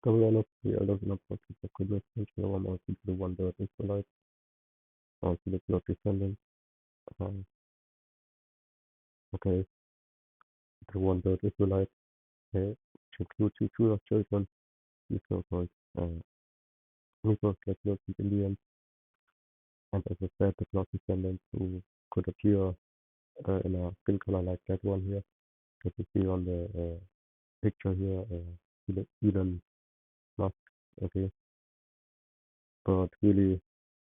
To be honest, the elders and approaches that could make sense one also to the one that Israelites, also the pure descendants. Um, okay, the one that Israelites, which includes the true of children, the so-called Negroes like European Indians, and as I said, the blood descendants who could appear in a skin color like that one here, that you see on the picture here, Elon Musk, okay, but really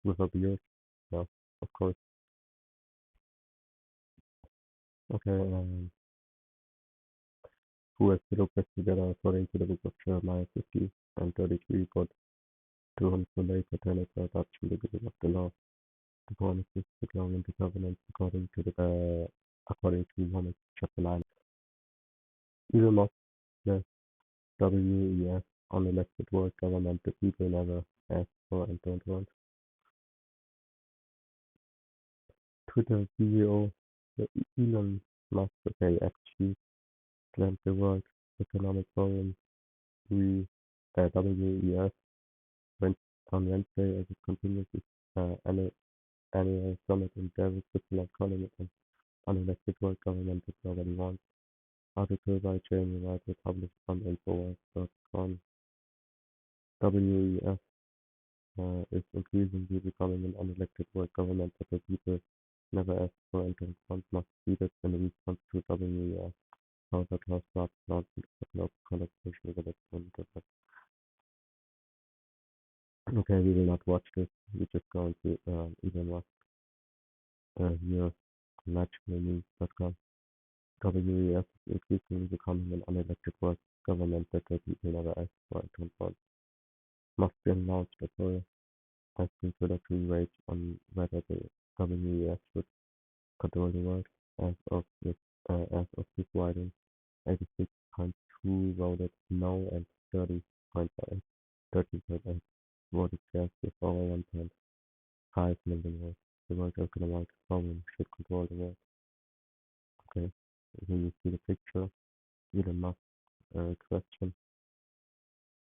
with a beard, yeah, of course. Okay, who has the best together according to the book of Jeremiah 50 and 33, but to whom so late pertaineth the adoption, the giving of the law, the promises, the glory and the covenant, according to Romans chapter 9. Elon Musk, the WEF, unelected world government, the people never asked for and don't want. Twitter CEO, the Elon Musk, okay, actually claimed the World Economic Forum, WEF, went on Wednesday as it continues its annual summit in Davos, Switzerland, calling it an unelected world government that nobody wants. Article by Jamie Wright published on Infowars.com. WEF is increasingly becoming an unelected world government that the people never asked for and don't want, must be that in response to WEF. However, Klaus Schwab announced a global collaboration with electronic. Okay, we will not watch this. We're just going to Elon Musk here on nationalnews.com. WEF is increasingly becoming an unelected world government that the people never asked for and don't want. Must be announced as well as consider to rage on whether the WEF should control the world. As of this writing, 86.2 voted no and 30.8 voted yes with over 1.5 million votes. The World Economic Forum should control the world. Okay, here you see the picture. Elon Musk question.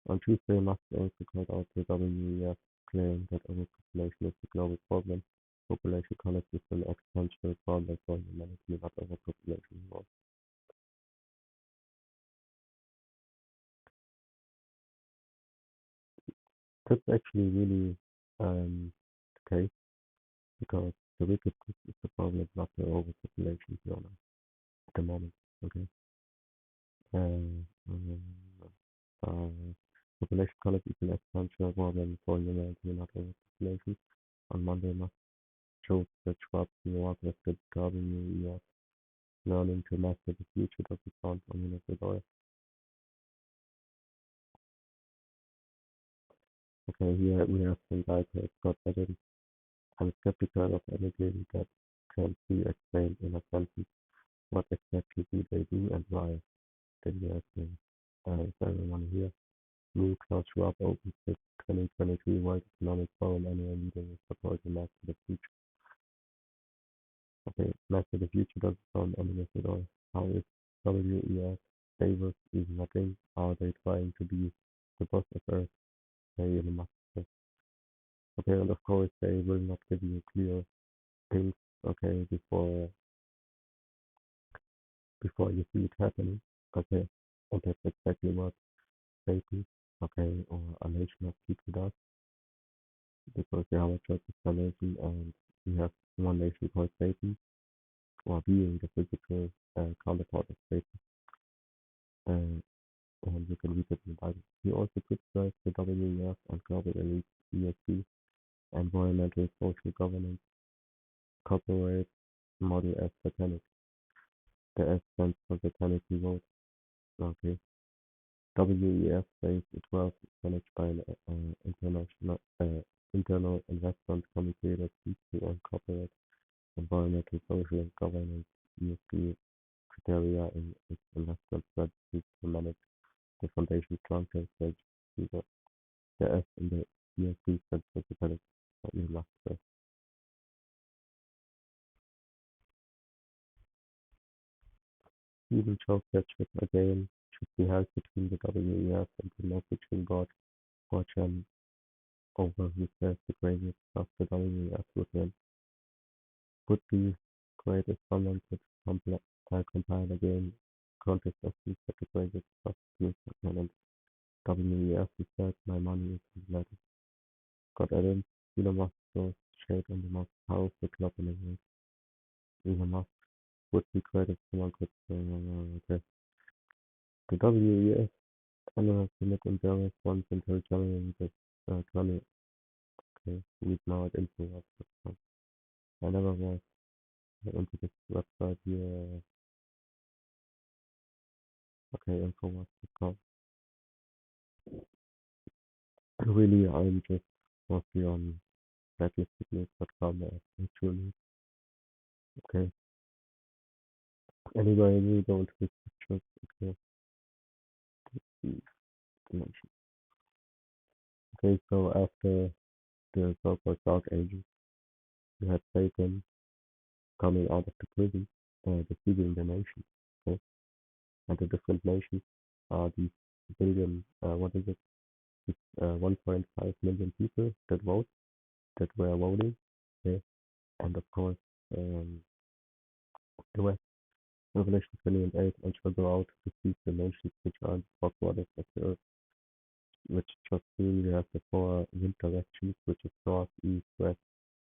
On Tuesday, Musk also called out the WEF claim that overpopulation is the global problem. Population collapse is an existential problem for humanity, not overpopulation alone. That's actually really the case because the biggest is the problem, not the overpopulation here at the moment. Okay. Um, uh, Population collapse is an existential problem for humanity, not overpopulation. On Monday, Musk showed that Schwab reward was the WEF learning to master the future doesn't sound ominous at all. Okay, here we have some guys who Scott Adams. I'm skeptical of anything that can be explained in a sentence. What exactly do they do and why? Then you ask me, is everyone here? Me, Klaus Schwab, opens the 2023 World Economic Forum annual meeting with support to master the future. Okay, master the future doesn't sound ominous at all. How is WEF Davos even a thing? Are they trying to be the boss of Earth? They in a Musk. Okay, and of course they will not give you clear things, okay, before you see it happening. Okay, and that's exactly what Satan, okay, or a nation of people does, because our church is a nation and we have one nation called Satan, or being the physical counterpart of Satan. And you can read it in the Bible. He also criticized the WEF and global elite ESG, environmental social governance, corporate model as satanic. The S stands for satanic revolt. Okay. WEF says it was managed by an internal investment committee that seeks to incorporate environmental, social, and governance ESG criteria in its investment strategies to manage the foundation's long-term strategy. The S in the ESG stands for satanic. You must say. Even Joe Ketchum again should be held between the WEF and the messaging board for Chen over who says the greatest of the WEF would be great if someone could compile again contest of these that the greatest of the and WEF who said my money is in the letter. Got Adam, Elon Musk throws shade on the most powerful club in the world. Elon Musk would be great if someone could okay. The WEF analyzed the mid-and once until January this 20. Okay, read now at infowars.com. I never was into this website here. Okay, infowars.com. Really, I'm just mostly on blacklisted.com actually. Okay. Anyway, we go into the pictures. Okay. Dimension. Okay, so after the so-called Dark Ages, you had Satan coming out of the prison, defeating the nation. Okay, and the different nations are these billion, what is it? It's 1.5 million people that were voting. Okay, and of course, the West, Revelation 28, and shall go out to defeat the nations which are the four quarters of the earth, which just mean you have the four wind directions, which is north, east, west,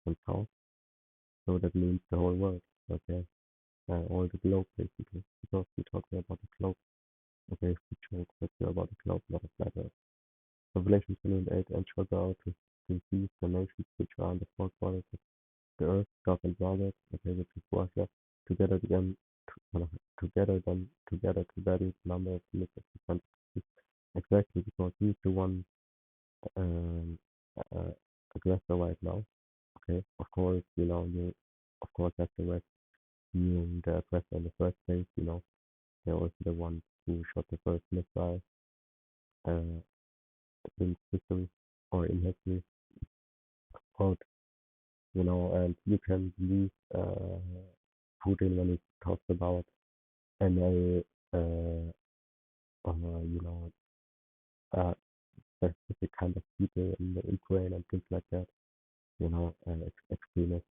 and south. So that means the whole world. Okay, all the globe basically, because we're talking about the globe. Okay, we joke that we're about the globe, not a flat earth. Revelation 28, and shall go out to seize the nations which are on the four quarters of the earth, Gog and Magog, okay, which is Russia, together again, together to vary the number of the countries. Exactly, because he's the one um, uh, aggressor right now. Okay, of course, you of course have the West being the aggressor in the first place. They're also the ones who shot the first missile uh, in history or in history. But and you can believe Putin when he talks about MA, uh, specific kind of people in the Ukraine and things like that. Extremists,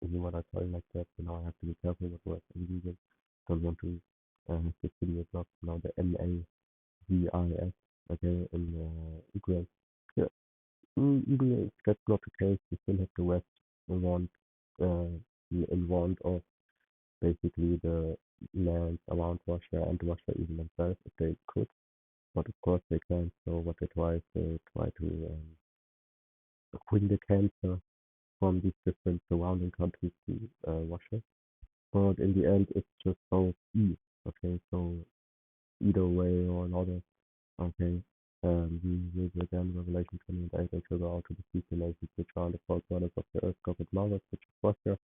what I call it like that. I have to be careful with words I'm using. Don't want to have this video blocked. The MAVIS, okay, in Ukraine. Yeah, even if that's not the case, we still have the West want uh, in want of basically the lands around Russia and Russia even themselves if they could. But of course they can't. So what they try is they try to bring the cancer from these different surrounding countries to Russia. But in the end, it's just both east. Okay, so either way or another. Okay, we read again Revelation 28 and go out to the sea nations which are the four corners of the earth, covered mothers, which is Russia.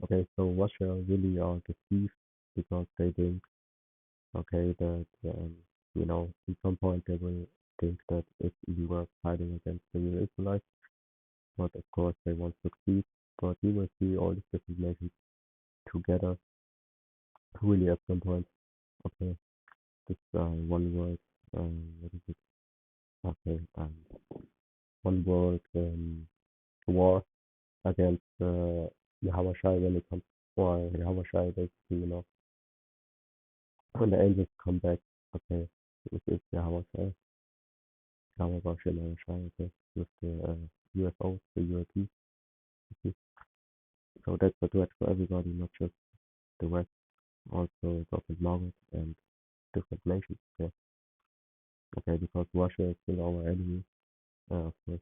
Okay, so Russia really are deceived because they think, okay, that in some point they will think that it's even worth fighting against the real Israelites. But of course they won't succeed. But you will see all these different nations together really at some point. Okay, this one world, what is it? Okay, one world war against Yahweh Shai when it comes for Yahweh Shai basically, when the angels come back, okay, this is Yahweh Shai, Yahweh Shai, okay, with the UFOs, the UAP. Okay. So that's a threat for everybody, not just the West, also Gothic Margaret and different nations. Okay, okay, because Russia is still our enemy, of course.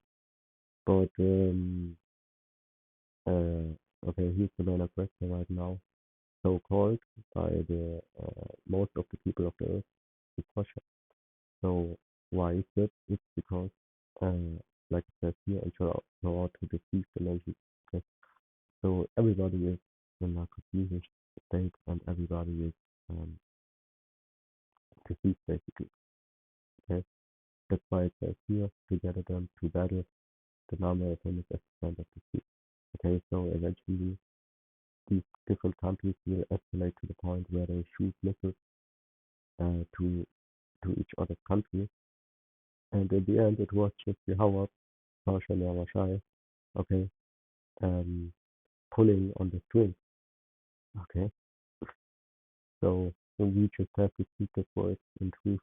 But okay, he's the main aggressor right now, so called by the most of the people of the earth, is Russia. So why is that? It's because, like I said here, and go out to deceive the nation. Okay, so everybody is in a confused state, and everybody is deceived basically. Okay, that's why it says here together them to battle the number of them is at the of the sea. Okay, so eventually these different countries will escalate to the point where they shoot missiles to to each other's country. And in the end, it was just Yahweh, Hashem Yahweh, okay, um, pulling on the string, okay. So we just have to seek the word in truth,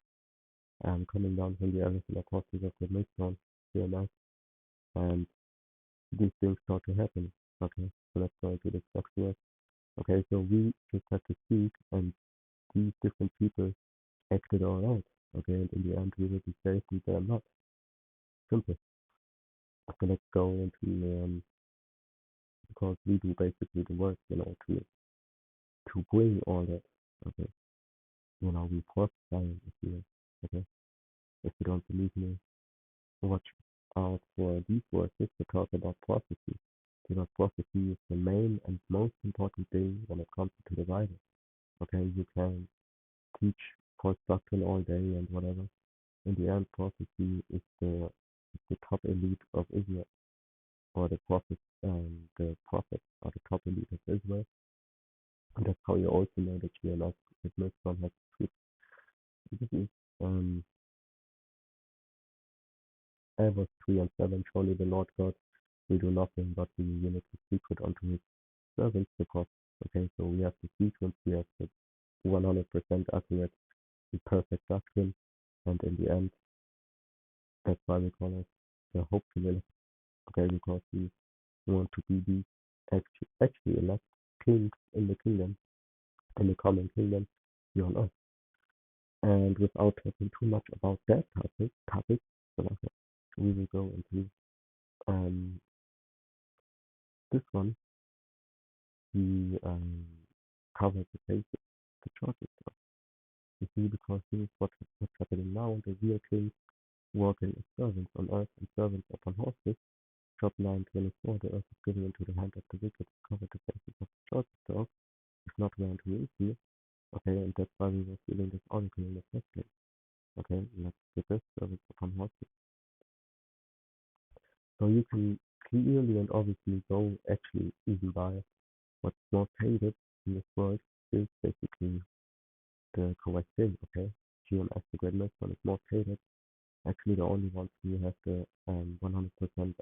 coming down from the everything apostles of the Midtown, CMS, and these things start to happen, okay. So let's go into the next. Okay, so we just have to seek, and these different people acted all right, okay, and in the end we will be saved and they are not. Simple. So let's go into because we do basically the work, to bring all that, okay. We prophesy if you, okay. If you don't believe me, watch out for these verses to talk about prophecy. Because prophecy is the main and most important thing when it comes to the Bible. Okay, you can teach false doctrine all day and whatever. In the end, prophecy is the top elite of Israel, or the prophets are the top elite of Israel. And that's how you also know that you are not that Muslim has truth. This is Amos 3 and 7. Surely the Lord God will do nothing but the unity secret unto his servants, because okay, so we have the sequence, we have the 100% accurate, the perfect doctrine, and in the end, that's why we call it the hopeful, okay, because we want to be the actually elect kings in the kingdom, in the coming kingdom here on earth. And without talking too much about that topic, so okay, we will go into this one. We covered the basics, the churches stuff. You see, because this is what's happening now. The real kings walking as servants on earth and servants upon horses. Job 9:24. The earth is given into the hand of the wicked. Cover the faces of the churches dog. If not round to is here. Okay, and that's why we were feeling this article in the first place. Okay, let's get this servants upon horses. So you can clearly and obviously go actually even by what's most hated in this world is basically the correct thing, okay? GMS, the Great Millstone, is most hated. Actually, the only ones who have the 100%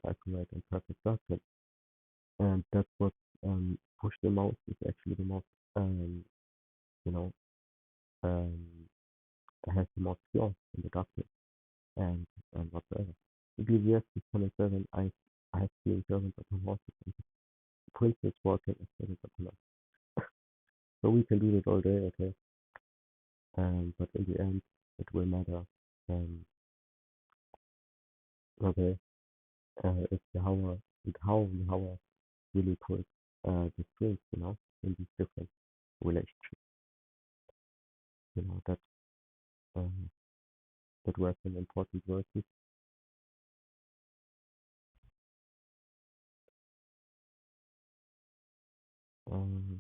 accurate and perfect doctrine. And that's what pushed the most, is actually the most, you know, um, has the most flaws in the doctrine and whatsoever. Ecclesiastes 27, I have seen servants upon horses and princes walking as servants upon us. So we can do this all day, okay? But in the end, it will matter. Okay, it's how Yahweh really put the strings, in these different relationships. That um, that were some important verses. Um,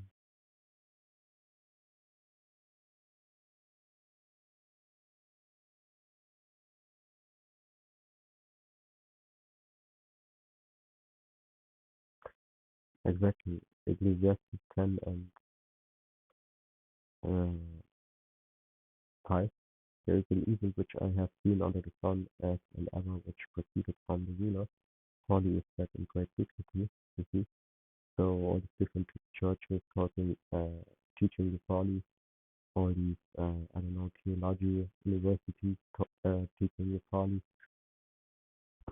exactly, Ecclesiastes 10 and 5. There is an evil which I have seen under the sun, as an error which proceeded from the ruler. Folly is set in great dignity. You see, so all these different churches talking, teaching the folly, all these I don't know, theology universities teaching the folly,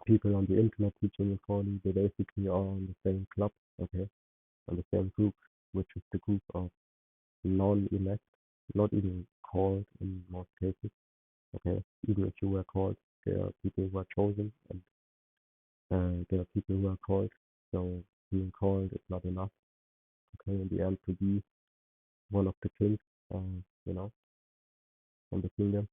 people on the internet teaching the folly. They basically are on the same club, okay, on the same group, which is the group of non-elect, not even called in most cases. Okay, even if you were called, there are people who are chosen, and there are people who are called. So being called is not enough. Okay, in the end, to be one of the kings, you know, in the kingdom.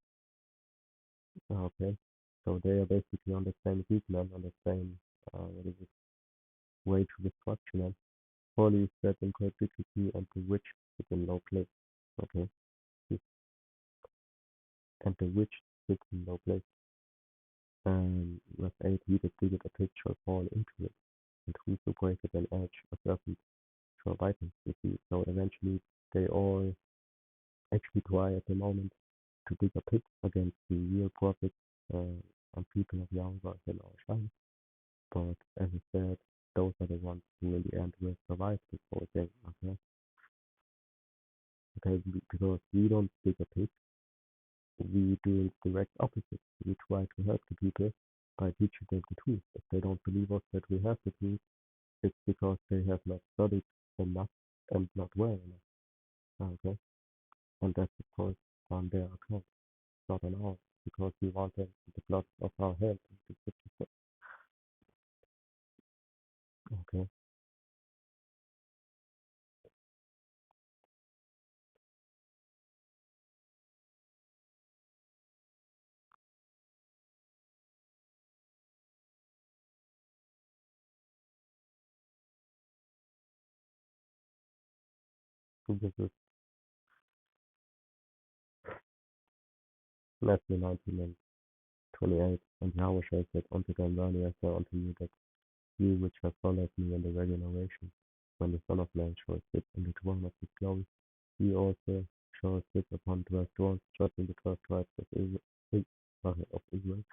Okay, so they are basically on the same group, man, on the same what is it, way to destruction. And folly is set in great dignity, and the witch is in low place. Okay, and the witch sits in low place. Verse 8, he that diggeth a pit shall fall into it, and whoso breaketh an edge, a serpent shall bite him. You see, so eventually they all actually try at the moment to dig a pit against the real prophets and people of Yahweh in our time. But as I said, those are the ones who in the end will survive this whole thing, okay? Because we don't dig a pit, we do the direct opposite. We try to help the people by teaching them the truth. If they don't believe us that we have the truth, it's because they have not studied enough and not well enough, okay? And that's of course on their account, not on ours, because we want them with the blood of our hands, okay? So this is Matthew 19 and 28, and Yahweh said unto them, verily I say unto you that you which have followed me in the regeneration, when the Son of Man shall sit in the throne of his glory, he also shall sit upon 12 thrones, judging the 12 tribes of Israel.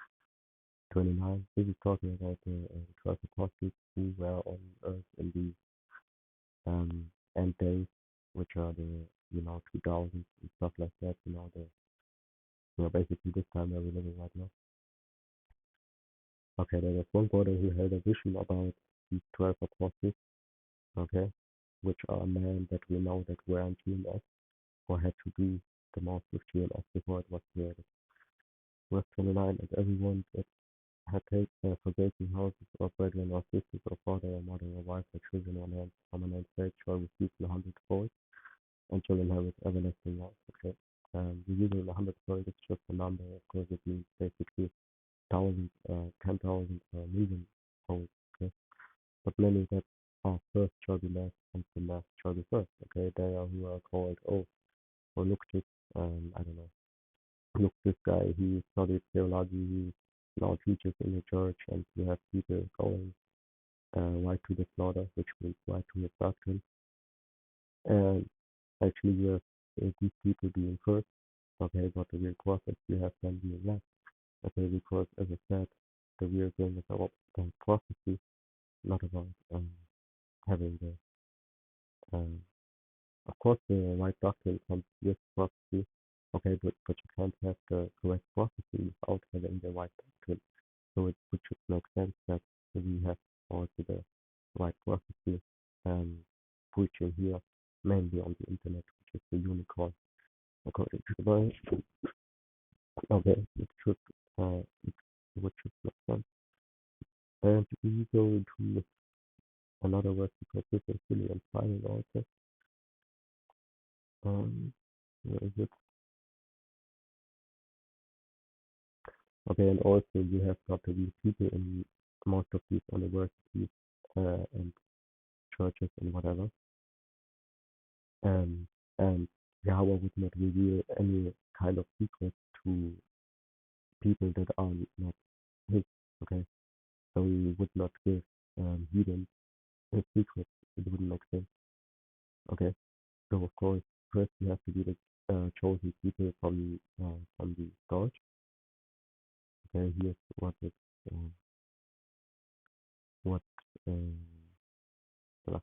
29. This is talking about the 12 apostles who were on earth in the end days, which are the 2000s and stuff like that. Basically this time where we're living right now. Okay, there was one brother who had a vision about these 12 apostles, okay, which are men that we know that were on GMS or had to do the most with GMS before it was created. Verse 29, and everyone that had taken forsaken houses or brethren or sisters or father or mother or wife or children or land for my name's sake shall receive the hundredfold and shall inherit everlasting life. Okay. The using the hundredfold is just a number, of course it means basically thousand, 10,000 million fold. Okay. But meaning that first shall be last and the last shall be first. Okay. They are who are called, oh, or look this, I don't know. Look, this guy, he studied theology, he now teaches in the church, and you have people going right to the slaughter, which means right to his doctrine. And actually, you have these people being first, okay, but the real prophets, you have them being last, okay, because as I said, the real thing is about prophecy, not about having the, um, of course, the right doctrine comes with prophecy, okay, but you can't have the correct prophecy without having the right doctrine. So it would just make sense that we have also the right prophecy preaching here, mainly on the internet, which is the unicorn, according to the Bible. Okay, it would just make sense. And we go into another verse because this is really inspiring also. Where is it? Okay, and also you have got to be people in most of these universities and churches and whatever. Um, and Yahweh would not reveal any kind of secret to people that are not his. Okay, so he would not give hidden his secrets. It wouldn't make sense. Okay, so of course, first you have to be the chosen people from the start. Okay, here's what um, like,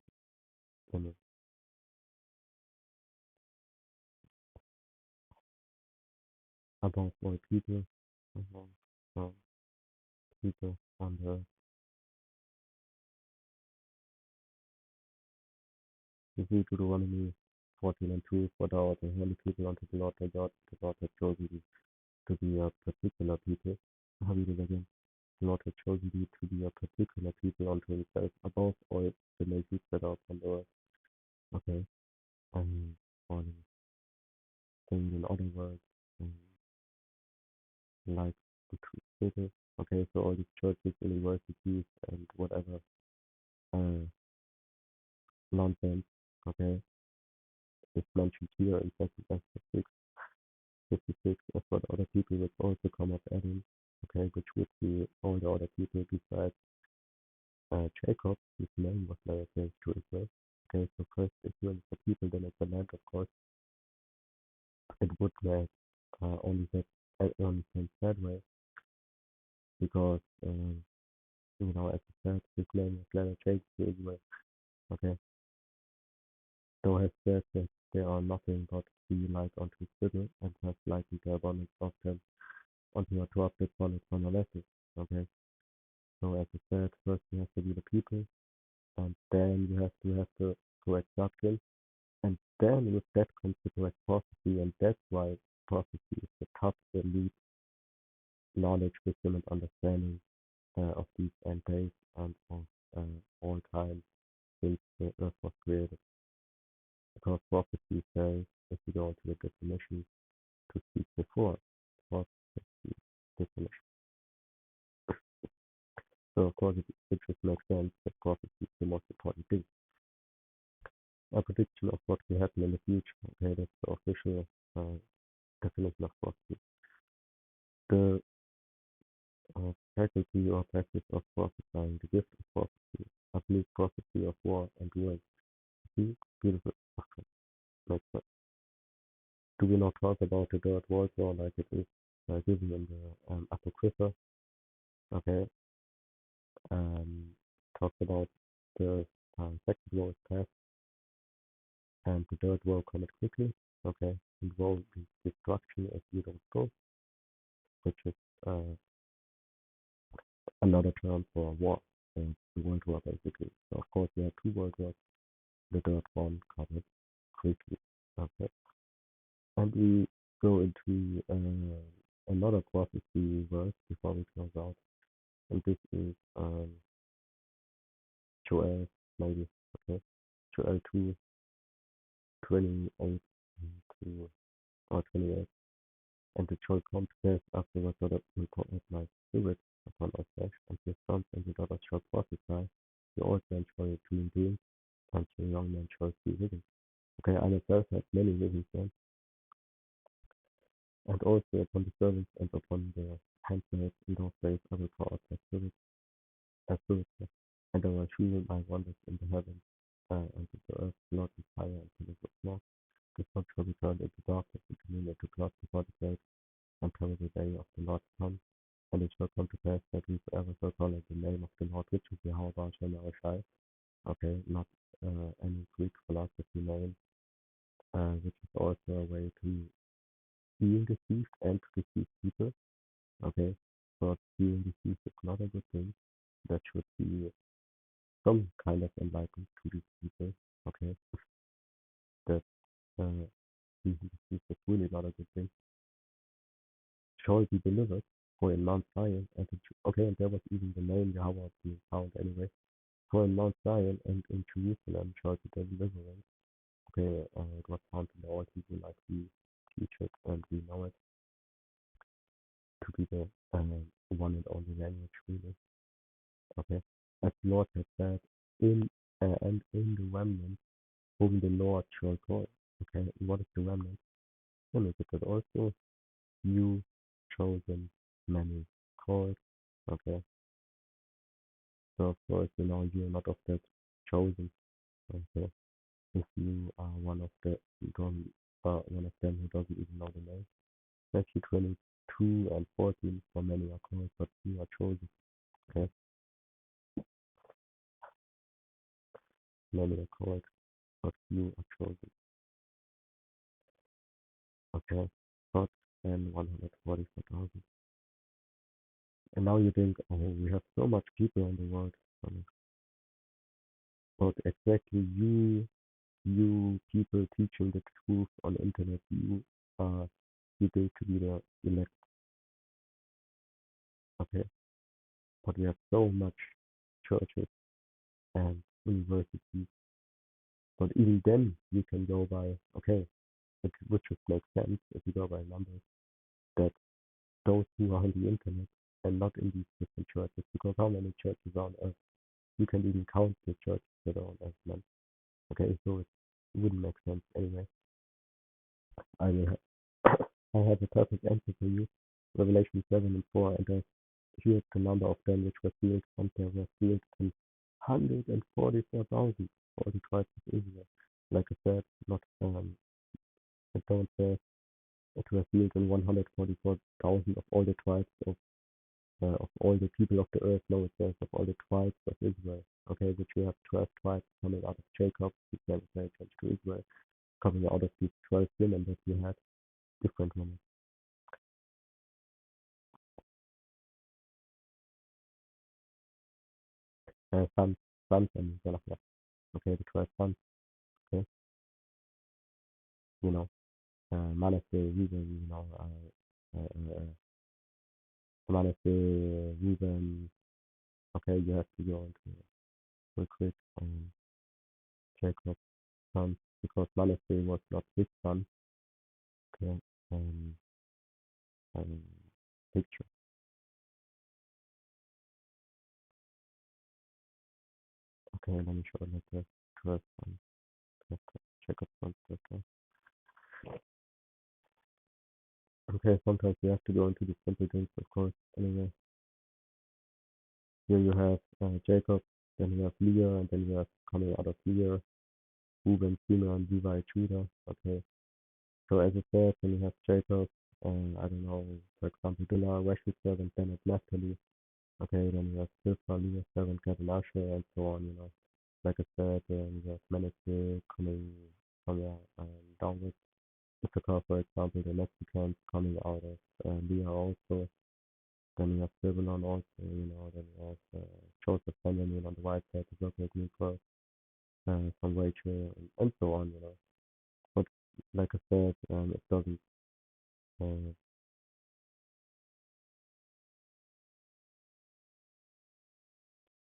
about my people, about people on the you see Deuteronomy 14 and 2, for thou art a holy people unto the Lord thy God, the Lord hath chosen thee to be a particular people. I'll read it again. The Lord hath chosen thee to be a particular people unto himself above all the nations that are upon the earth. Okay. And on things in other words, um, like the true people. Okay, so all these churches, universities, and whatever uh, nonsense, okay, is mentioned here in Second Esther 6:56 as what other people would also come of Adam, okay, which would be all the other people besides Jacob, whose name was later changed to Israel. Okay, so first Israel is the people, then it's the land, of course. It would make only that only sense that way because as I said, his name is Leonard Shakespeare. Okay, so has said that there are nothing but sea light onto his fiddle and has lightened the abundance of them onto a corrupted solid monolithic. Okay, so as I said, first you have to be the people, and then you have to have the correct doctrine, and then with that comes the correct prophecy, and that's why prophecy is the top elite knowledge, wisdom, and understanding of these end days and of all time since the earth was created. Because prophecy says, if you go into the definition, to speak before, prophecy definition. So of course it just makes sense that prophecy is the most important thing. A prediction of what will happen in the future. Okay, that's the official definition of prophecy. The faculty or practice of prophesying, the gift of prophecy, I believe prophecy of war and war. See, beautiful. Makes sense. Do we not talk about the third world war like it is given in the Apocrypha? Okay, um, talks about the second war is past and the third war coming quickly. Okay, involving destruction if you don't go, which is another term for war, and the world war basically. So of course we have two world wars. The third one covered quickly. Okay, and we go into another prophecy verse before we close out, and this is Joel maybe. Okay, Joel 2:28 to or 28. And it shall come to pass afterwards that I will pour out my spirit upon all flesh, and your sons and your daughters shall prophesy, your old men shall dream dreams, and your young men shall see visions. Okay, I myself have many visions then, and also upon the servants and upon the handmaids in those days I will pour out my spirit, and I will shew my wonders in the heavens, and in the earth, blood and fire and pillars of smoke. The sun shall be turned into darkness, and the moon into blood before the great and terrible day of the Lord comes. And it shall come to pass that whosoever shall call on the name of the Lord, which is Jehovah Shemarashai, okay, not any Greek philosophy name, which is also a way to being deceived and to deceive people, okay, but being deceived is not a good thing. That should be some kind of enlightenment to these people, okay, that being deceived is really not a good thing. Shall be delivered, for in Mount Zion, and okay, and there was even the name Yahweh being found anyway. For in Mount Zion and in Jerusalem shall be deliverance. Okay, it was found in the Old Hebrew like we teach it and we know it to be the one and only language really. Okay, as the Lord has said, in and in the remnant whom the Lord shall call. Okay, and what is the remnant? Then is it also you chosen, many called. Okay, so of course you're not of that chosen. Okay, if you are one of them who doesn't even know the name. Matthew 22 and 14, for many are called, but few are chosen. Okay, many are called, but few are chosen. Okay, but then 144,000. And now you think, oh, we have so much people in the world. But exactly you people teaching the truth on the internet, you think to be the elect. Okay, but we have so much churches and universities. But even then, you can go by, okay, it would just make sense if you go by numbers that those who are on the internet and not in these different churches, because how many churches are on earth? You can even count the churches that are on earth, man. Okay, so it wouldn't make sense anyway. I will have, I have a perfect answer for you. Revelation 7 and 4, and here's the number of them which were sealed, and there were sealed 144,000 for the tribes of Israel. Like I said, not it don't say It revealed in 144,000 of all the tribes of all the people of the earth. No, it says of all the tribes of Israel. Okay, which we have 12 tribes coming out of Jacob, the same to Israel, coming out of these 12 women that we had, different women. Sons, sons and Zalafia. Okay, the 12 sons. Okay, you know, Manasseh, Reuben, Manasseh, Reuben. Okay, you have to go into real quick. Jacob son, because Manasseh was not his son. Okay, um, um, picture. Okay, let me show like the 12 son, Jacob son. Okay. Okay, sometimes we have to go into the simple things, of course. Anyway, here you have Jacob, then you have Leah, and then you have coming out of Leah, Reuben, Simeon, Levi, Judah. Okay, so as I said, then you have Jacob, I don't know, for example, Bilhah, Rashid's servant, Bennett, Naphtali. Okay, then you have Zilpah, Leah's servant, Gad and Asher, and so on, you know. Like I said, you have Manasseh coming from downwards. Issachar, for example, the Mexicans coming out of Leah also. Then you have Zebulon also, you know. Then you have Joseph, Benjamin on the right side, the local Green Cross, from Rachel, and so on, you know. But like I said, it doesn't. Uh,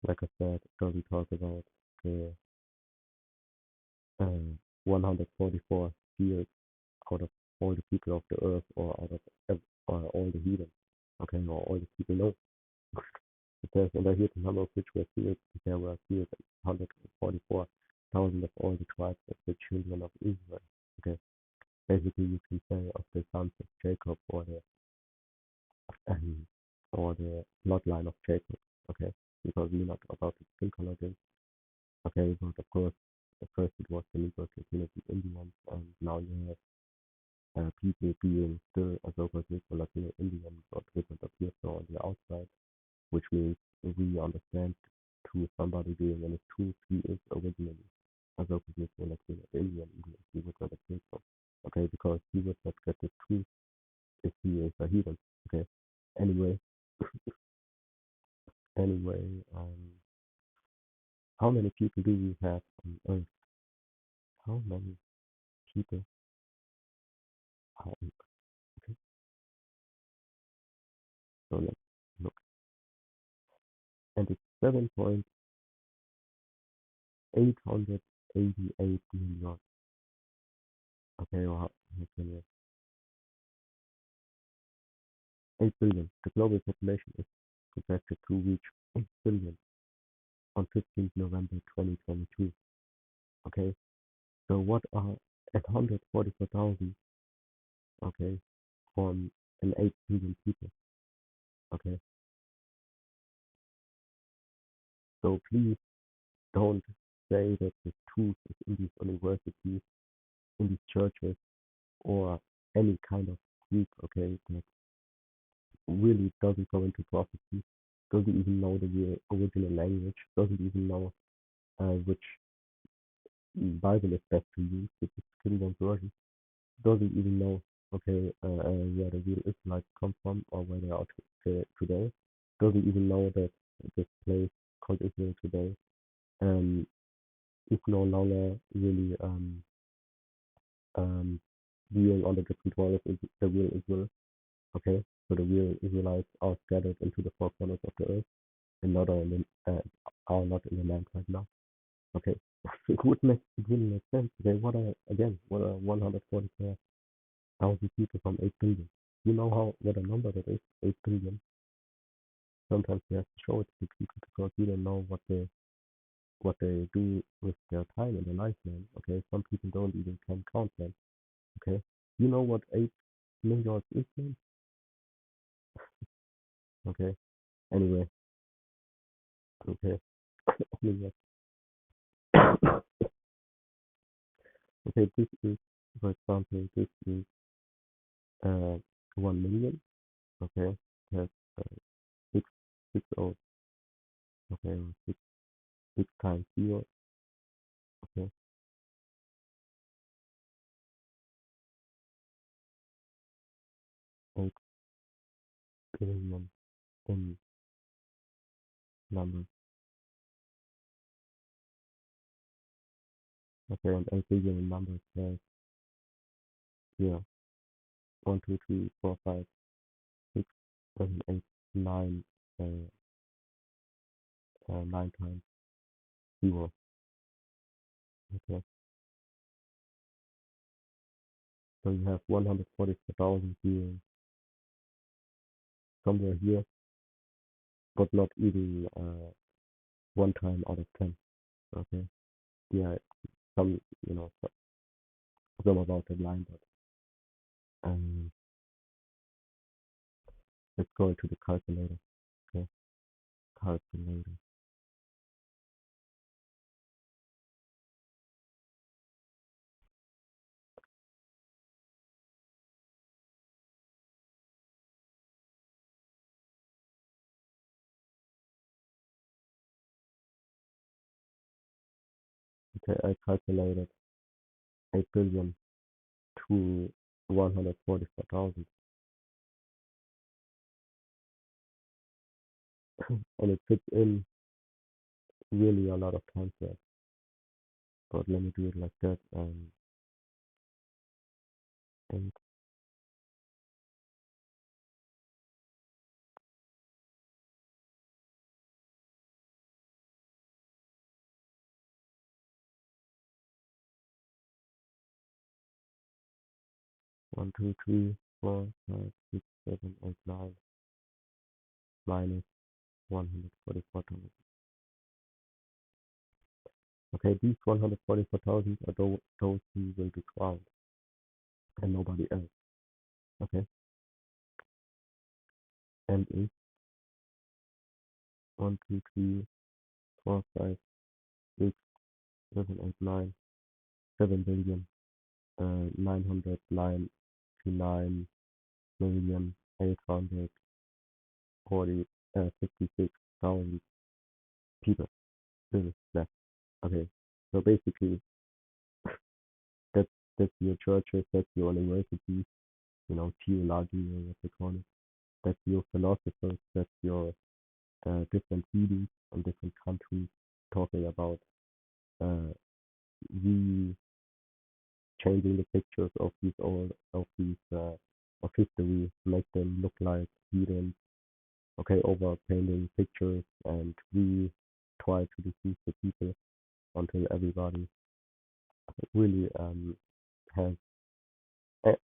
like I said, it doesn't talk about the 144 years out of all the people of the earth, or out of all the heathen. Okay, or all the people know. It says, and I hear the number of which were sealed, there were sealed 144,000 of all the tribes of the children of Israel. Okay, basically you can say of the sons of Jacob, um, or the bloodline of Jacob. Okay, because we're not about the skin color thing. Okay, but of course, at first it was the Negroes, Latinos, and Indians, and now you have people being still a so-called Negro, Latino, Indian, but doesn't appear so on the outside, which means we understand to somebody being in his truth, he is originally a so-called Negro, Latino, Indian, even if he would not appear so. Okay, because he would not get the truth if he is a heathen. Okay, anyway, anyway, how many people do we have on Earth? How many people are on Earth? Okay, so let's look. And it's 7.888 million. Okay, or how can you 8 billion. The global population is projected to reach 8 billion on 15th November 2022. Okay, so what are 844,000, okay, from an 8 billion people? Okay, so please don't say that the truth is in these universities, in these churches, or any kind of group, okay, that really doesn't go into prophecy, doesn't even know the real original language, doesn't even know which Bible is best to use, which is King James Version, doesn't even know, okay, where the real Israelites come from or where they are today, doesn't even know that this place called Israel today is no longer really being under the control of the real Israel, okay? So the real Israelites are scattered into the four corners of the earth and not are not in the land right now. Okay. It wouldn't make sense. Okay, what are 144,000 people from 8 billion? You know what a number that is, 8 billion. Sometimes you have to show it to people because you don't know what they do with their time in their life, man. Okay, some people don't even can count them. Okay, you know what 8 million is, man? Okay, anyway, okay, anyway. Okay, this is, for example, this is uh, 1 million, okay, has uh, six, six O's, okay, or six times zero, okay, 8 billion in numbers, okay, and 8 billion in numbers has, yeah, 1, 2, 3, 4, 5, 6, 7, 8, 9, 9 times zero, okay, so you have 144,000 beings somewhere here, but not even one time out of 10, okay, yeah, some, you know, some about the line, but let's go into the calculator, okay, calculator, okay, I calculated 8 billion to 144,000, and it fits in really a lot of time there, but let me do it like that, and 1, 2, 3, 4, 5, 6, 7, 8, 9 minus 144,000. Okay, these 144,000 are those who will be crowned and nobody else. Okay, and is 1, 2, 3, 4, 5, 6, 7, 8, 9, 7 billion, 999,840, 56,000 people. This is that. Okay, so basically, that's that's your churches, that's your universities, you know, theology or what they call it. That's your philosophers, that's your different readings on different countries talking about uh, re changing the pictures of these old of history, make them look like heathens. Okay, over painting pictures, and we try to deceive the people until everybody really has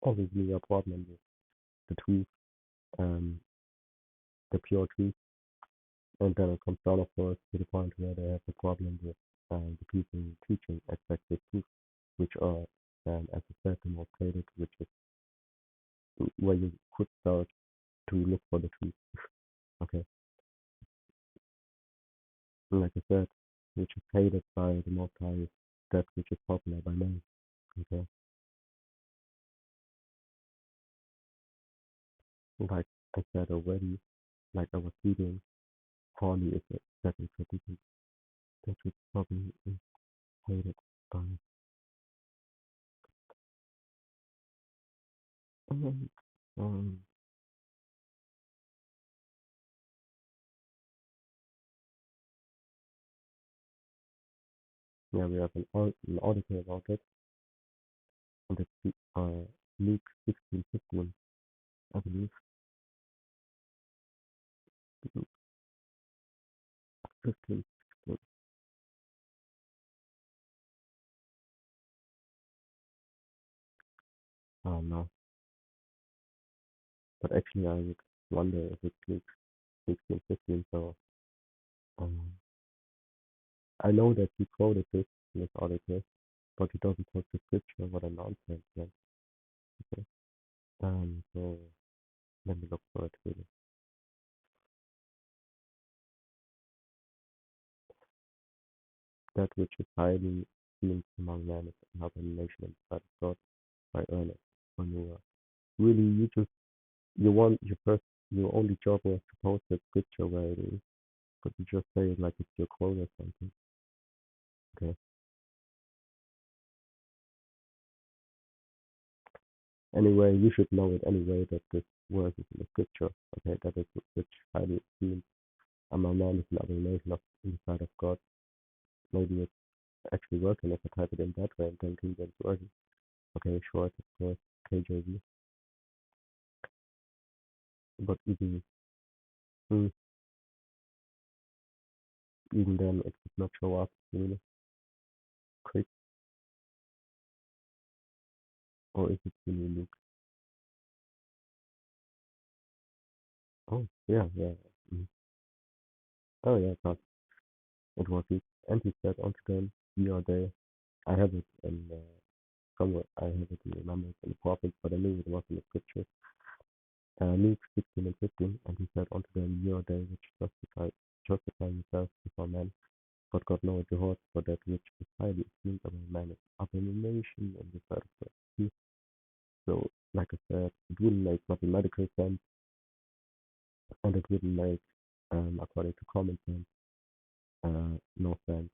obviously a problem with the truth, um, the pure truth, and then it comes down, of course, to the point where they have a problem with the people teaching exactly truth, which are, as I said, democrated, which is where you could start to look for the truth. Okay, and like I said, which is hated by the Most High, is that which is popular by many. Okay, like I said already, like I was reading, Harley is a second tradition that which probably is hated by. And, um, yeah, we have an article about it, and it's Luke 16:15, I believe. Luke 15:16. No, but actually I would wonder if it's Luke 16:15. So um, I know that he quoted this in his article, but he doesn't quote the scripture. What a nonsense, man. Okay. So let me look for it really. That which is highly esteemed among men is an abomination in the sight of God by Ernest Manua. really you want your only job was to post the picture where it is, but you just say it like it's your quote or something. Okay. Anyway, you should know it anyway that this word is in the scripture. Okay, that is which highly esteemed among man is an abomination of in the sight of God. Maybe it's actually working if I type it in that way and then King James working. Okay, short of course KJV, but mm, even then it would not show up really quick, or is it really Luke? Oh yeah, yeah. Mm. Oh yeah, God, it was it. And he said unto them, ye are they. I have it in somewhere. I have it in the numbers and the prophets, but I knew it was in the scriptures. Luke 16 and 15, and he said unto them, ye are they which justify yourselves before men, but God knoweth your hearts, for that which is highly esteemed among men is abomination in the sight of God. So, like I said, it wouldn't make mathematical sense, and it wouldn't make, according to common sense, no sense.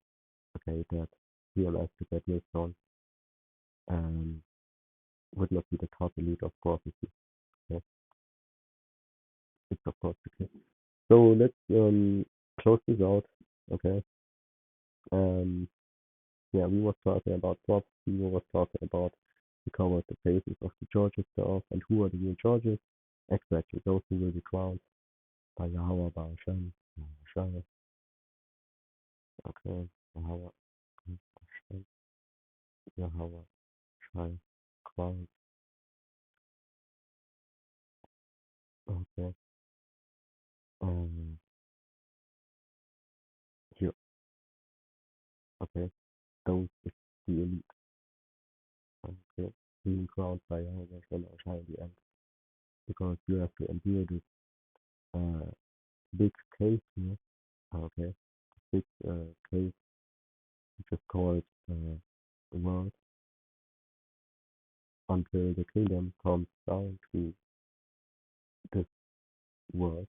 Okay, that realized that Millstone um, would not be the top elite of prophecy. Okay, it's of course the case. So let's close this out. Okay. Um, yeah, we were talking about prophecy. We were talking about we covered the phases of the judges stuff and who are the real judges. Exactly, those who will be crowned by Yahweh, by Hashem, Shai. Okay, Yahweh, Hashem, Yahweh, Shai, crowned. Okay, um, here. Okay, those is the elite. Okay, being crowned by Yahweh, Hashem, Shai in the end, because you have to endure this uh big case here. Okay, big case, which is called the world, until the kingdom comes down to this world,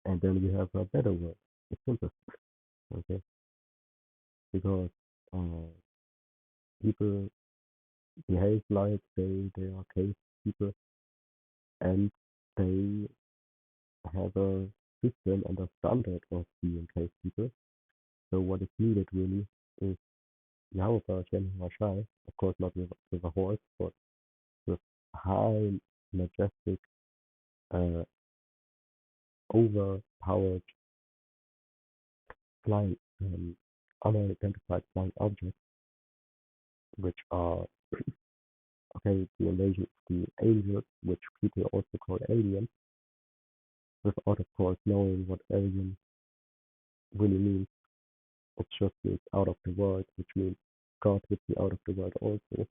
and then we have a better world. It's simple, okay? Because uh, people behave like they are cave people, and they have a system and a standard of being cave people. So what is needed really is Yahweh Hashem Hashai, of course not with a horse, but with high, majestic, uh, overpowered flying, unidentified flying objects, which are, okay, the invasion of the aliens, which people also call aliens, without, of course, knowing what alien really means. It's just it's out of the world, which means God would be out of the world also,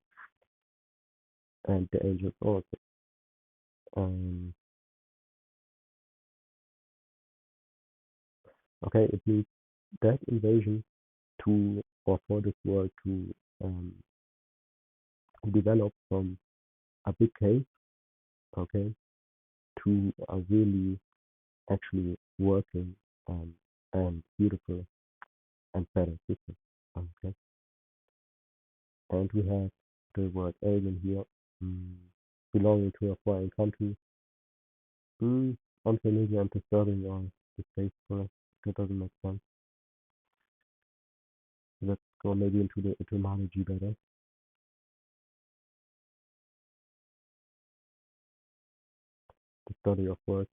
and the angels also. Um, okay, it needs that invasion to, or for this world to develop from a big case, okay, to a really actually working and beautiful and better system. Okay, and we have the word alien here, mm, belonging to a foreign country, mm, unfamiliar and disturbing or distasteful. That doesn't make sense. Let's go maybe into the etymology better, the study of words.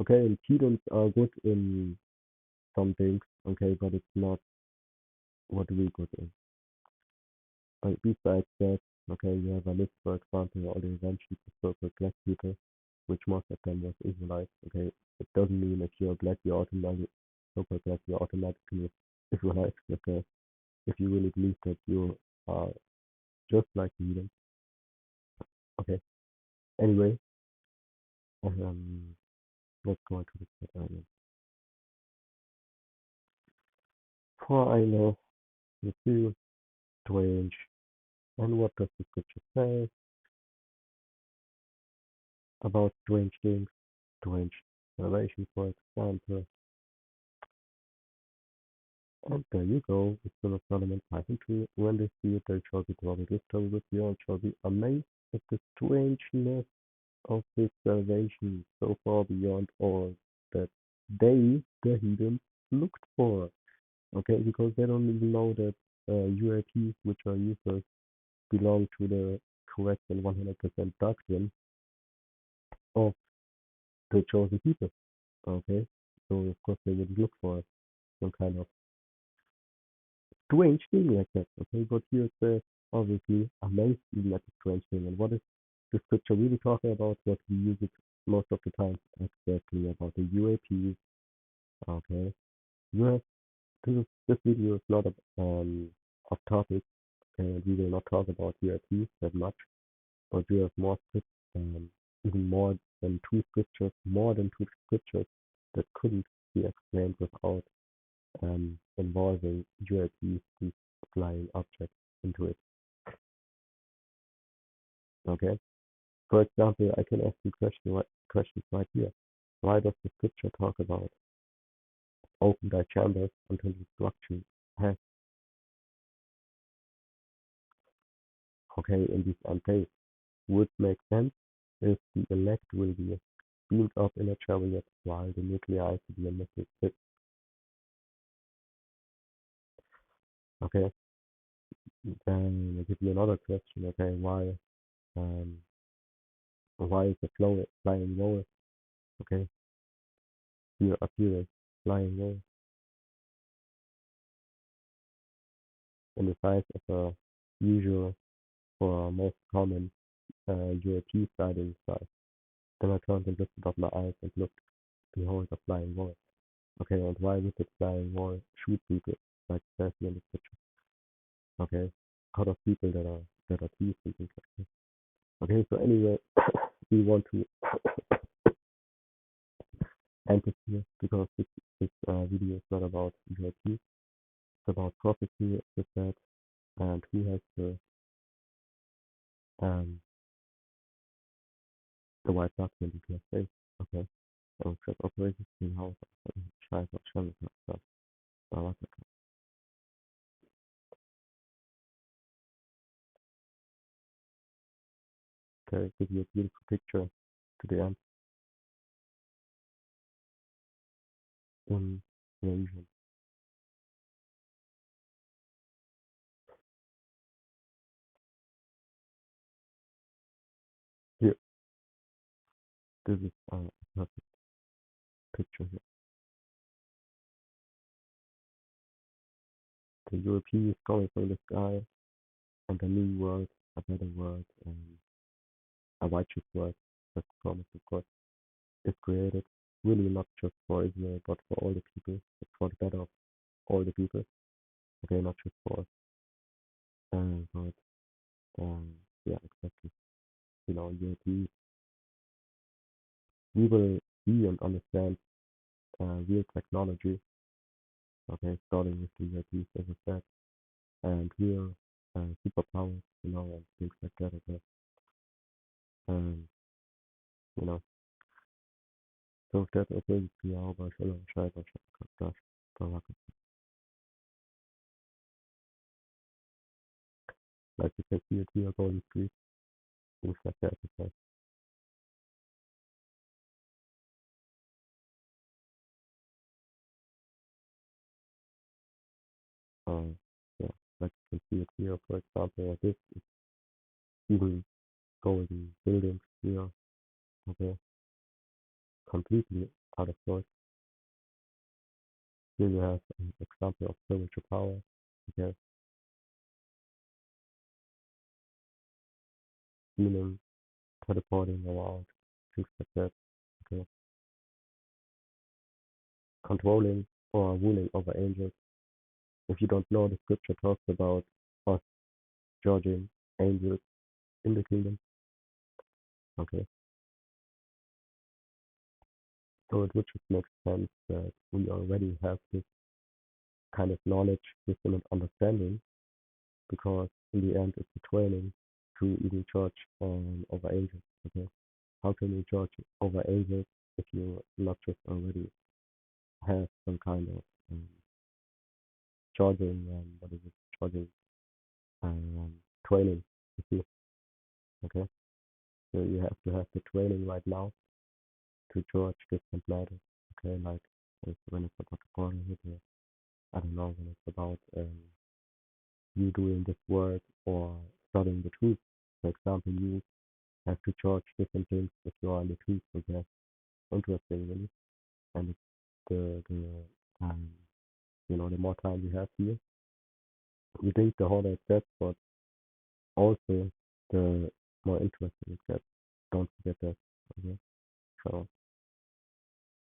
Okay, impedance are good in some things, okay, but it's not what we good in. Besides that, okay, you have a list, for example, all the inventions of so-called black people, which most of them was Israelites. Okay, it doesn't mean if you're black, you're automatically so-called black, you're automatically Israelites. Okay, if you really believe that you are just like the heathen. Okay. Anyway, um, let's go into the chat earlier. For I know the two strange And what does the scripture say about strange things, strange salvation, for example? And there you go, the son of Solomon 5 and 3. When they see it, they shall be troubled with trouble with you and shall be amazed at the strangeness of his salvation, so far beyond all that they, the heathens, looked for. Okay, because they don't even know that UAPs, which are useless, belong to the correct and 100% doctrine of the chosen people. Okay, so of course they would look for some kind of strange thing like that. Okay, but here it says obviously amazed even at the strange thing. And what is the scripture really talking about? What we use it most of the time exactly about the UAPs. Okay, you have this video is not off topic, and we will not talk about UAPs that much. But we have even more than two scriptures that couldn't be explained without involving UAPs, these flying objects, into it. Okay. For example, I can ask you questions right here. Why does the scripture talk about open thy chambers until destruction has, okay, in these end days? Would make sense if the elect will be beamed up in a chariot while the nuclei to be emitted. Okay, then I'll give you another question. Okay, um why is the flying wall, okay, here appearing flying wall in the size of a usual or most common UAP sighting size? Then I turned and lifted up my eyes and looked, behold, a flying wall. Okay, and why would the flying wall shoot people like it says here in the picture? Okay, out of people that are thieves and things like this. Okay, so anyway, we want to end it here because this video is not about UAP. It's about prophecy, as I said, and who has um the white document in place. Okay, so check operating system house. Scheiße, schon das. Okay, give you a beautiful picture to the end in Asian. Here, this is a perfect picture here. The European is going from the sky, and a new world, a better world, and a righteous world, that's the promise of God, is created. Really not just for Israel, but for all the people, for the better of all the people. Okay, not just for us. But yeah, exactly. You know, Europeans, we will see and understand real technology. Okay, starting with the Europeans, as I said, and real superpowers, you know, and things like that. Okay, um, you know, so that opens the Auber, Schiller, Schreiber, Schreiber, like you can see it here, Golden Street, things like that. Okay. Um, yeah, like you can see it here, for example, this is even golden buildings here, okay, completely out of sorts. Here you have an example of spiritual power, okay, healing, teleporting around, things like that, okay, controlling or ruling over angels. If you don't know, the scripture talks about us judging angels in the kingdom, okay, so it would just make sense that we already have this kind of knowledge, wisdom, and understanding because in the end, it's a training to even judge over angels. Okay, how can you judge over angels if you not just already have some kind of judging, what is it, judging um, training? You see, okay, so you have to have the training right now to judge different matters. Okay, like when it's about the Quran, I don't know, when it's about you doing this work or studying the truth. For example, you have to judge different things if you are in the truth. So that's interesting, really. And it's the the more time you have here, you think the harder it gets, but also the more interesting it gets. Don't forget that. Okay, so